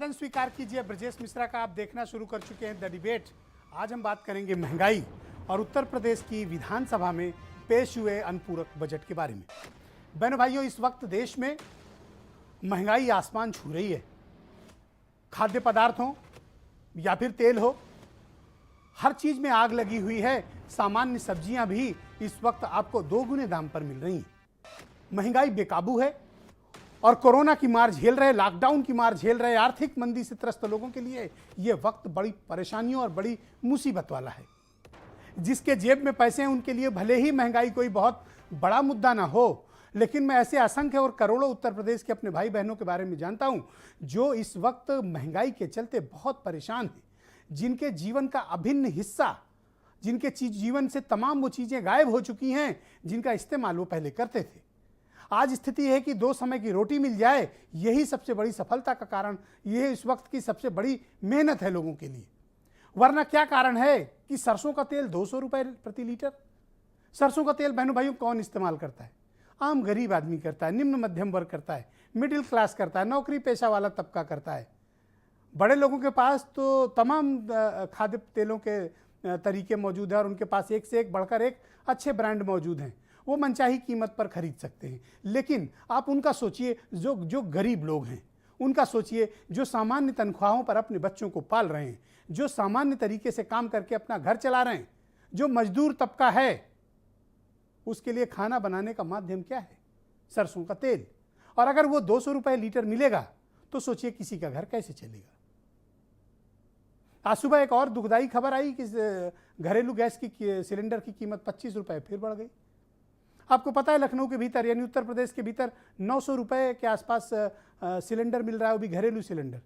आवेदन स्वीकार कीजिए। ब्रजेश मिश्रा का आप देखना शुरू कर चुके हैं द डिबेट। आज हम बात करेंगे महंगाई और उत्तर प्रदेश की विधानसभा में पेश हुए अनुपूरक बजट के बारे में। बहनों भाइयों, इस वक्त देश में महंगाई आसमान छू रही है। खाद्य पदार्थ हो या फिर तेल हो, हर चीज में आग लगी हुई है। सामान्य सब्जियां भी इस वक्त आपको दोगुने दाम पर मिल रही हैं। महंगाई बेकाबू है और कोरोना की मार झेल रहे, लॉकडाउन की मार झेल रहे आर्थिक मंदी से त्रस्त लोगों के लिए यह वक्त बड़ी परेशानियों और बड़ी मुसीबत वाला है। जिसके जेब में पैसे हैं उनके लिए भले ही महंगाई कोई बहुत बड़ा मुद्दा ना हो, लेकिन मैं ऐसे असंख्य और करोड़ों उत्तर प्रदेश के अपने भाई बहनों के बारे में जानता हूं जो इस वक्त महंगाई के चलते बहुत परेशान हैं, जिनके जीवन का अभिन्न हिस्सा, जिनके जीवन से तमाम वो चीजें गायब हो चुकी हैं जिनका इस्तेमाल वो पहले करते थे। आज स्थिति है कि 2 समय की रोटी मिल जाए, यही सबसे बड़ी सफलता का कारण, यह इस वक्त की सबसे बड़ी मेहनत है लोगों के लिए। वरना क्या कारण है कि सरसों का तेल 200 रुपए प्रति लीटर। सरसों का तेल बहनों भाइयों कौन इस्तेमाल करता है? आम गरीब आदमी करता है, निम्न मध्यम वर्ग करता है, मिडिल क्लास करता है, नौकरी पेशा वाला तबका करता है। बड़े लोगों के पास तो तमाम खाद्य तेलों के तरीके मौजूद हैं और उनके पास एक से एक बढ़कर एक अच्छे ब्रांड मौजूद हैं। वो मनचाही कीमत पर खरीद सकते हैं। लेकिन आप उनका सोचिए, जो गरीब लोग हैं उनका सोचिए, जो सामान्य तनख्वाहों पर अपने बच्चों को पाल रहे हैं, जो सामान्य तरीके से काम करके अपना घर चला रहे हैं, जो मजदूर तबका है, उसके लिए खाना बनाने का माध्यम क्या है? सरसों का तेल। और अगर वो 200 रुपए लीटर मिलेगा तो सोचिए किसी का घर कैसे चलेगा। आज सुबह एक और दुखदाई खबर आई कि घरेलू गैस की सिलेंडर की कीमत 25 रुपए फिर बढ़ गई। आपको पता है लखनऊ के भीतर यानी उत्तर प्रदेश के भीतर 900 रुपए के आसपास सिलेंडर मिल रहा है, वो भी घरेलू सिलेंडर।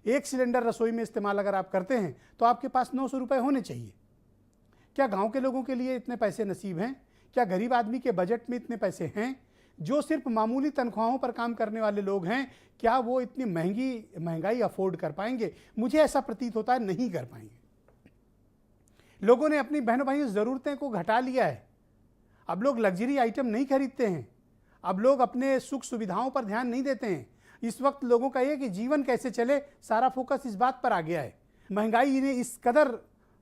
एक सिलेंडर रसोई में इस्तेमाल अगर आप करते हैं तो आपके पास 900 रुपए होने चाहिए। क्या गांव के लोगों के लिए इतने पैसे नसीब हैं? क्या गरीब आदमी के बजट में इतने पैसे हैं? जो सिर्फ मामूली तनख्वाहों पर काम करने वाले लोग हैं, क्या वो इतनी महंगाई अफोर्ड कर पाएंगे? मुझे ऐसा प्रतीत होता है नहीं कर पाएंगे। लोगों ने अपनी बहनों भाइयों ज़रूरतें को घटा लिया है। अब लोग लग्जरी आइटम नहीं खरीदते हैं, अब लोग अपने सुख सुविधाओं पर ध्यान नहीं देते हैं। इस वक्त लोगों का यह कि जीवन कैसे चले, सारा फोकस इस बात पर आ गया है। महंगाई ने इस कदर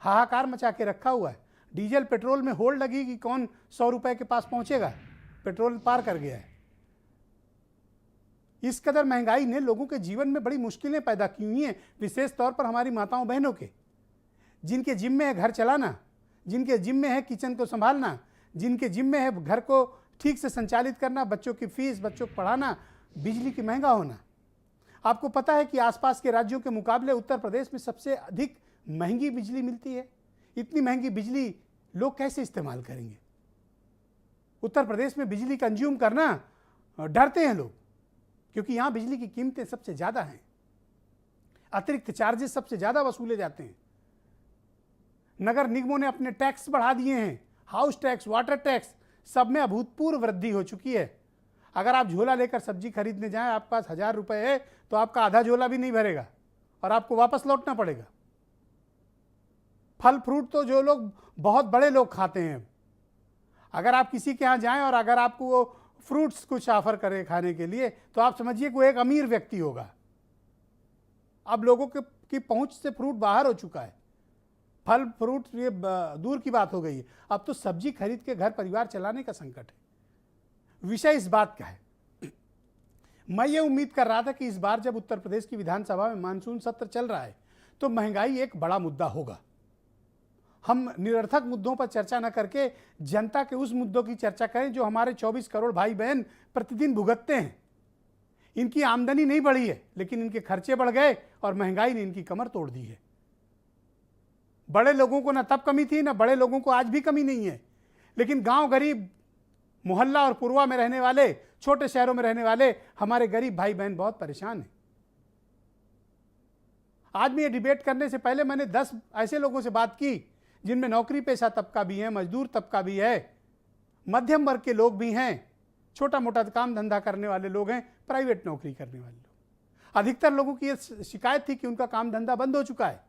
हाहाकार मचा के रखा हुआ है। डीजल पेट्रोल में होड़ लगी कि कौन 100 रुपए के पास पहुंचेगा, पेट्रोल पार कर गया है। इस कदर महंगाई ने लोगों के जीवन में बड़ी मुश्किलें पैदा की हुई हैं, विशेष तौर पर हमारी माताओं बहनों के, जिनके जिम्मे है घर चलाना, जिनके जिम्मे है किचन को संभालना, जिनके जिम्मे है घर को ठीक से संचालित करना, बच्चों की फीस, बच्चों को पढ़ाना, बिजली की महंगा होना। आपको पता है कि आसपास के राज्यों के मुकाबले उत्तर प्रदेश में सबसे अधिक महंगी बिजली मिलती है। इतनी महंगी बिजली लोग कैसे इस्तेमाल करेंगे? उत्तर प्रदेश में बिजली कंज्यूम करना डरते हैं लोग, क्योंकि यहां बिजली की कीमतें सबसे ज्यादा हैं, अतिरिक्त चार्जेस सबसे ज्यादा वसूले जाते हैं। नगर निगमों ने अपने टैक्स बढ़ा दिए हैं, हाउस टैक्स, वाटर टैक्स, सब में अभूतपूर्व वृद्धि हो चुकी है। अगर आप झोला लेकर सब्जी खरीदने जाएं, आपके पास 1000 रुपए है तो आपका आधा झोला भी नहीं भरेगा और आपको वापस लौटना पड़ेगा। फल फ्रूट तो जो लोग बहुत बड़े लोग खाते हैं, अगर आप किसी के यहां जाएं और अगर आपको वो फ्रूट्स कुछ ऑफर करे खाने के लिए तो आप समझिए वो एक अमीर व्यक्ति होगा। अब लोगों की पहुंच से फ्रूट बाहर हो चुका है। फल फ्रूट ये दूर की बात हो गई है, अब तो सब्जी खरीद के घर परिवार चलाने का संकट है। विषय इस बात का है, मैं ये उम्मीद कर रहा था कि इस बार जब उत्तर प्रदेश की विधानसभा में मानसून सत्र चल रहा है तो महंगाई एक बड़ा मुद्दा होगा। हम निरर्थक मुद्दों पर चर्चा न करके जनता के उस मुद्दों की चर्चा करें जो हमारे 24 करोड़ भाई बहन प्रतिदिन भुगतते हैं। इनकी आमदनी नहीं बढ़ी है, लेकिन इनके खर्चे बढ़ गए और महंगाई ने इनकी कमर तोड़ दी है। बड़े लोगों को ना तब कमी थी, ना बड़े लोगों को आज भी कमी नहीं है, लेकिन गांव गरीब, मोहल्ला और पुरवा में रहने वाले, छोटे शहरों में रहने वाले हमारे गरीब भाई बहन बहुत परेशान हैं। आज मैं ये डिबेट करने से पहले मैंने 10 ऐसे लोगों से बात की जिनमें नौकरी पेशा तबका भी है, मजदूर तबका भी है, मध्यम वर्ग के लोग भी हैं, छोटा मोटा काम धंधा करने वाले लोग हैं, प्राइवेट नौकरी करने वाले लोग। अधिकतर लोगों की यह शिकायत थी कि उनका काम धंधा बंद हो चुका है,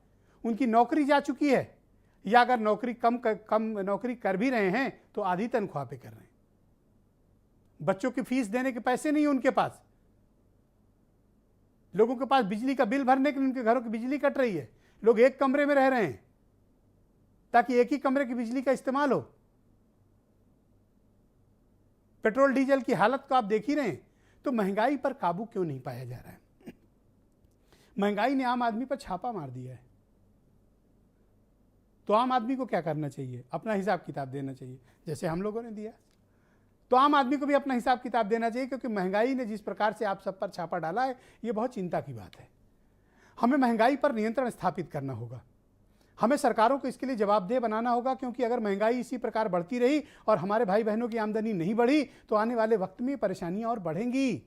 उनकी नौकरी जा चुकी है, या अगर नौकरी कम नौकरी कर भी रहे हैं तो आधी तनख्वाह पे कर रहे हैं। बच्चों की फीस देने के पैसे नहीं है उनके पास, लोगों के पास बिजली का बिल भरने के लिए उनके घरों की बिजली कट रही है, लोग एक कमरे में रह रहे हैं ताकि एक ही कमरे की बिजली का इस्तेमाल हो। पेट्रोल डीजल की हालत को आप देख ही रहे हैं। तो महंगाई पर काबू क्यों नहीं पाया जा रहा है? महंगाई ने आम आदमी पर छापा मार दिया है। तो आम आदमी को क्या करना चाहिए? अपना हिसाब किताब देना चाहिए, जैसे हम लोगों ने दिया। तो आम आदमी को भी अपना हिसाब किताब देना चाहिए, क्योंकि महंगाई ने जिस प्रकार से आप सब पर छापा डाला है, ये बहुत चिंता की बात है। हमें महंगाई पर नियंत्रण स्थापित करना होगा। हमें सरकारों को इसके लिए जवाबदेह बनाना होगा, क्योंकि अगर महंगाई इसी प्रकार बढ़ती रही और हमारे भाई बहनों की आमदनी नहीं बढ़ी तो आने वाले वक्त में परेशानियां और बढ़ेंगी।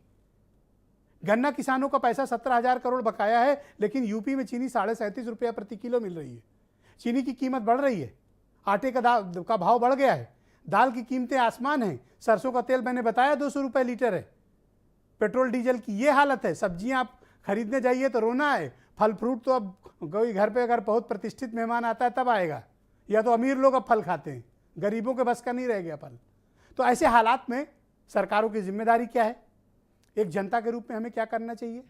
गन्ना किसानों का पैसा 17,000 करोड़ बकाया है, लेकिन यूपी में चीनी 37.5 रुपया प्रति किलो मिल रही है। चीनी की कीमत बढ़ रही है, आटे का भाव बढ़ गया है, दाल की कीमतें आसमान हैं, सरसों का तेल मैंने बताया 200 रुपये लीटर है, पेट्रोल डीजल की ये हालत है। सब्जियां आप खरीदने जाइए तो रोना है। फल फ्रूट तो अब कोई घर पे अगर बहुत प्रतिष्ठित मेहमान आता है तब आएगा, या तो अमीर लोग अब फल खाते हैं, गरीबों के बस का नहीं रह गया फल। तो ऐसे हालात में सरकारों की जिम्मेदारी क्या है? एक जनता के रूप में हमें क्या करना चाहिए?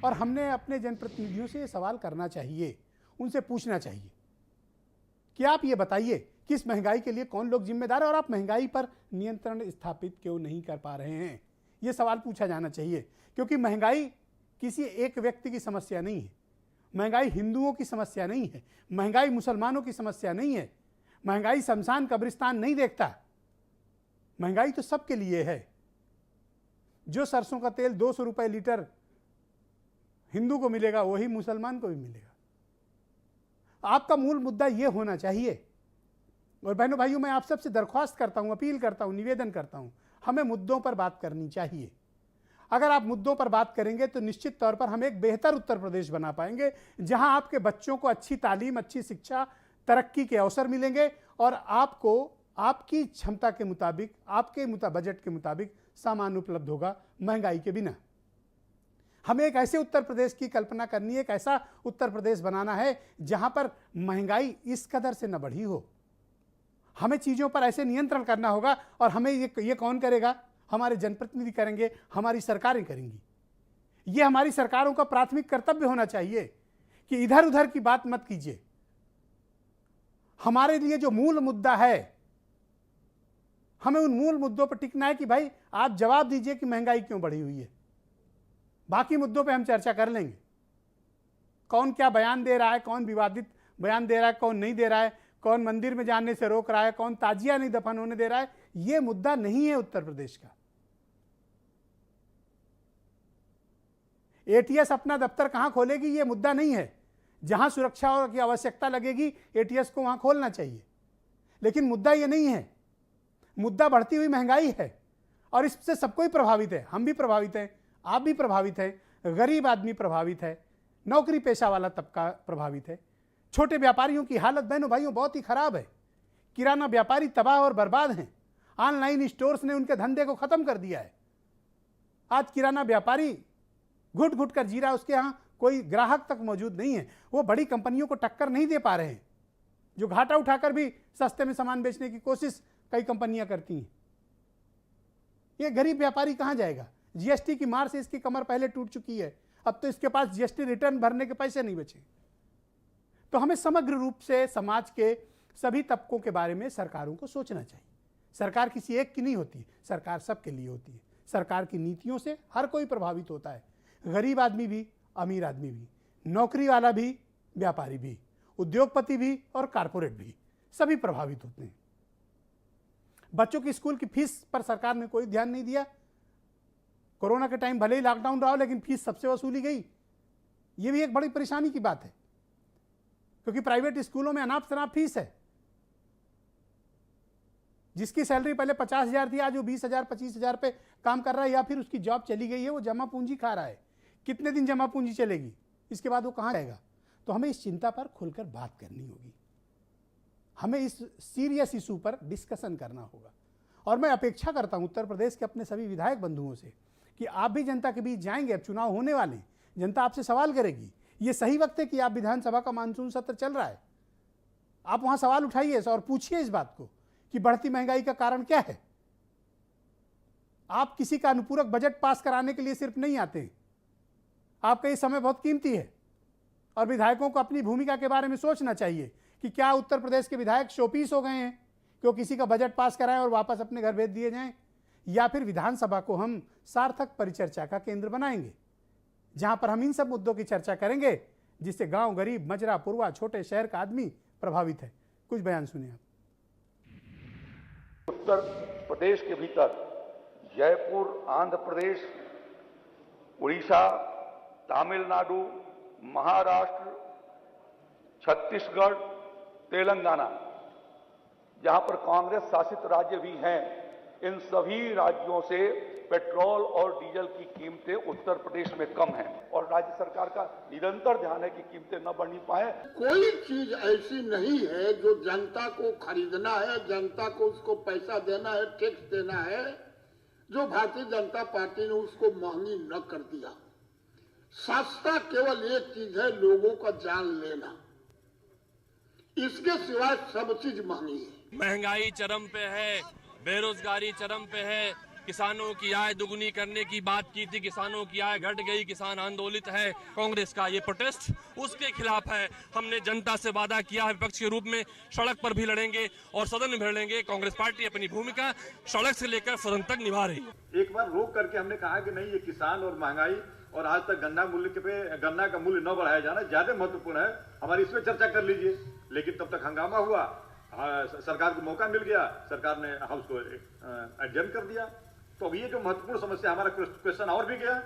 और हमने अपने जनप्रतिनिधियों से ये सवाल करना चाहिए, उनसे पूछना चाहिए कि आप ये बताइए कि इस महंगाई के लिए कौन लोग जिम्मेदार है और आप महंगाई पर नियंत्रण स्थापित क्यों नहीं कर पा रहे हैं? ये सवाल पूछा जाना चाहिए, क्योंकि महंगाई किसी एक व्यक्ति की समस्या नहीं है। महंगाई हिंदुओं की समस्या नहीं है, महंगाई मुसलमानों की समस्या नहीं है, महंगाई शमशान कब्रिस्तान नहीं देखता। महंगाई तो सबके लिए है। जो सरसों का तेल 200 रुपये लीटर हिंदू को मिलेगा, वही मुसलमान को भी मिलेगा। आपका मूल मुद्दा यह होना चाहिए। और बहनों भाइयों, मैं आप सबसे दरख्वास्त करता हूं, अपील करता हूं, निवेदन करता हूं, हमें मुद्दों पर बात करनी चाहिए। अगर आप मुद्दों पर बात करेंगे तो निश्चित तौर पर हम एक बेहतर उत्तर प्रदेश बना पाएंगे, जहां आपके बच्चों को अच्छी तालीम, अच्छी शिक्षा, तरक्की के अवसर मिलेंगे और आपको आपकी क्षमता के मुताबिक, आपके बजट के मुताबिक सामान उपलब्ध होगा, महंगाई के बिना। हमें एक ऐसे उत्तर प्रदेश की कल्पना करनी है, एक ऐसा उत्तर प्रदेश बनाना है जहां पर महंगाई इस कदर से न बढ़ी हो। हमें चीज़ों पर ऐसे नियंत्रण करना होगा, और हमें ये कौन करेगा? हमारे जनप्रतिनिधि करेंगे, हमारी सरकारें करेंगी। ये हमारी सरकारों का प्राथमिक कर्तव्य होना चाहिए कि इधर उधर की बात मत कीजिए। हमारे लिए जो मूल मुद्दा है, हमें उन मूल मुद्दों पर टिकना है कि भाई आप जवाब दीजिए कि महंगाई क्यों बढ़ी हुई है। बाकी मुद्दों पे हम चर्चा कर लेंगे, कौन क्या बयान दे रहा है, कौन विवादित बयान दे रहा है, कौन नहीं दे रहा है, कौन मंदिर में जाने से रोक रहा है, कौन ताजिया नहीं दफन होने दे रहा है, यह मुद्दा नहीं है उत्तर प्रदेश का। एटीएस अपना दफ्तर कहां खोलेगी, यह मुद्दा नहीं है। जहां सुरक्षा की आवश्यकता लगेगी, एटीएस को वहां खोलना चाहिए। लेकिन मुद्दा यह नहीं है, मुद्दा बढ़ती हुई महंगाई है, और इससे सब कोई प्रभावित है। हम भी प्रभावित हैं, आप भी प्रभावित हैं, गरीब आदमी प्रभावित है, नौकरी पेशा वाला तबका प्रभावित है। छोटे व्यापारियों की हालत बहनों भाइयों बहुत ही खराब है। किराना व्यापारी तबाह और बर्बाद हैं। ऑनलाइन स्टोर्स ने उनके धंधे को खत्म कर दिया है। आज किराना व्यापारी घुट घुट कर जी रहा है, उसके यहाँ कोई ग्राहक तक मौजूद नहीं है। वो बड़ी कंपनियों को टक्कर नहीं दे पा रहे हैं, जो घाटा उठाकर भी सस्ते में सामान बेचने की कोशिश कई कंपनियां करती हैं। ये गरीब व्यापारी कहां जाएगा? जीएसटी की मार से इसकी कमर पहले टूट चुकी है, अब तो इसके पास जीएसटी रिटर्न भरने के पैसे नहीं बचे। तो हमें समग्र रूप से समाज के सभी तबकों के बारे में सरकारों को सोचना चाहिए। सरकार किसी एक की नहीं होती, सरकार सबके लिए होती है। सरकार की नीतियों से हर कोई प्रभावित होता है, गरीब आदमी भी, अमीर आदमी भी, नौकरी वाला भी, व्यापारी भी, उद्योगपति भी और कारपोरेट भी, सभी प्रभावित होते हैं। बच्चों की स्कूल की फीस पर सरकार ने कोई ध्यान नहीं दिया। कोरोना के टाइम भले ही लॉकडाउन रहा हो, लेकिन फीस सबसे वसूली गई। ये भी एक बड़ी परेशानी की बात है, क्योंकि प्राइवेट स्कूलों में अनाप शनाप फीस है। जिसकी सैलरी पहले 50,000 थी, आज वो 20,000 25,000 पे काम कर रहा है, या फिर उसकी जॉब चली गई है, वो जमा पूंजी खा रहा है। कितने दिन जमा पूंजी चलेगी, इसके बाद वो कहां जाएगा? तो हमें इस चिंता पर खुलकर बात करनी होगी, हमें इस सीरियस इशू पर डिस्कशन करना होगा। और मैं अपेक्षा करता हूं उत्तर प्रदेश के अपने सभी विधायक बंधुओं से कि आप भी जनता के बीच जाएंगे। अब चुनाव होने वाले, जनता आपसे सवाल करेगी। ये सही वक्त है कि आप विधानसभा का मानसून सत्र चल रहा है, आप वहां सवाल उठाइए और पूछिए इस बात को कि बढ़ती महंगाई का कारण क्या है। आप किसी का अनुपूरक बजट पास कराने के लिए सिर्फ नहीं आते, आपका ये समय बहुत कीमती है और विधायकों को अपनी भूमिका के बारे में सोचना चाहिए कि क्या उत्तर प्रदेश के विधायक शोपीस हो गए हैं कि वो किसी का बजट पास कराएं और वापस अपने घर भेज दिए जाएं, या फिर विधानसभा को हम सार्थक परिचर्चा का केंद्र बनाएंगे जहां पर हम इन सब मुद्दों की चर्चा करेंगे जिससे गांव, गरीब, मजरा, पुरवा, छोटे शहर का आदमी प्रभावित है। कुछ बयान सुनिए आप। उत्तर प्रदेश के भीतर जयपुर, आंध्र प्रदेश, उड़ीसा, तमिलनाडु, महाराष्ट्र, छत्तीसगढ़, तेलंगाना, जहां पर कांग्रेस शासित राज्य भी हैं, इन सभी राज्यों से पेट्रोल और डीजल की कीमतें उत्तर प्रदेश में कम हैं और राज्य सरकार का निरंतर ध्यान है कि कीमतें न बढ़नी पाए। कोई चीज ऐसी नहीं है जो जनता को खरीदना है, जनता को उसको पैसा देना है, टैक्स देना है, जो भारतीय जनता पार्टी ने उसको महंगी न कर दिया। सस्ता केवल एक चीज है, लोगों का जान लेना, इसके सिवाय सब चीज महंगी है। महंगाई चरम पे है, बेरोजगारी चरम पे है, किसानों की आय दुगुनी करने की बात की थी, किसानों की आय घट गई, किसान आंदोलित है। कांग्रेस का ये प्रोटेस्ट उसके खिलाफ है। हमने जनता से वादा किया है विपक्ष के रूप में सड़क पर भी लड़ेंगे और सदन में भी लड़ेंगे। कांग्रेस पार्टी अपनी भूमिका सड़क से लेकर सदन तक निभा रही है। एक बार रोक करके हमने कहा कि नहीं, ये किसान और महंगाई और आज तक गन्ना का मूल्य न बढ़ाया जाना ज्यादा महत्वपूर्ण है, हमारी इसमें चर्चा कर लीजिए। लेकिन तब तक हंगामा हुआ, सरकार को मौका मिल गया, सरकार ने हाउस को एडजर्न कर दिया। तो अब ये जो महत्वपूर्ण समस्या, हमारा क्वेश्चन और भी गया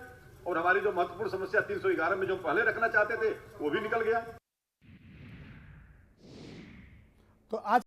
और हमारी जो महत्वपूर्ण समस्या 311 में जो पहले रखना चाहते थे वो भी निकल गया। तो आज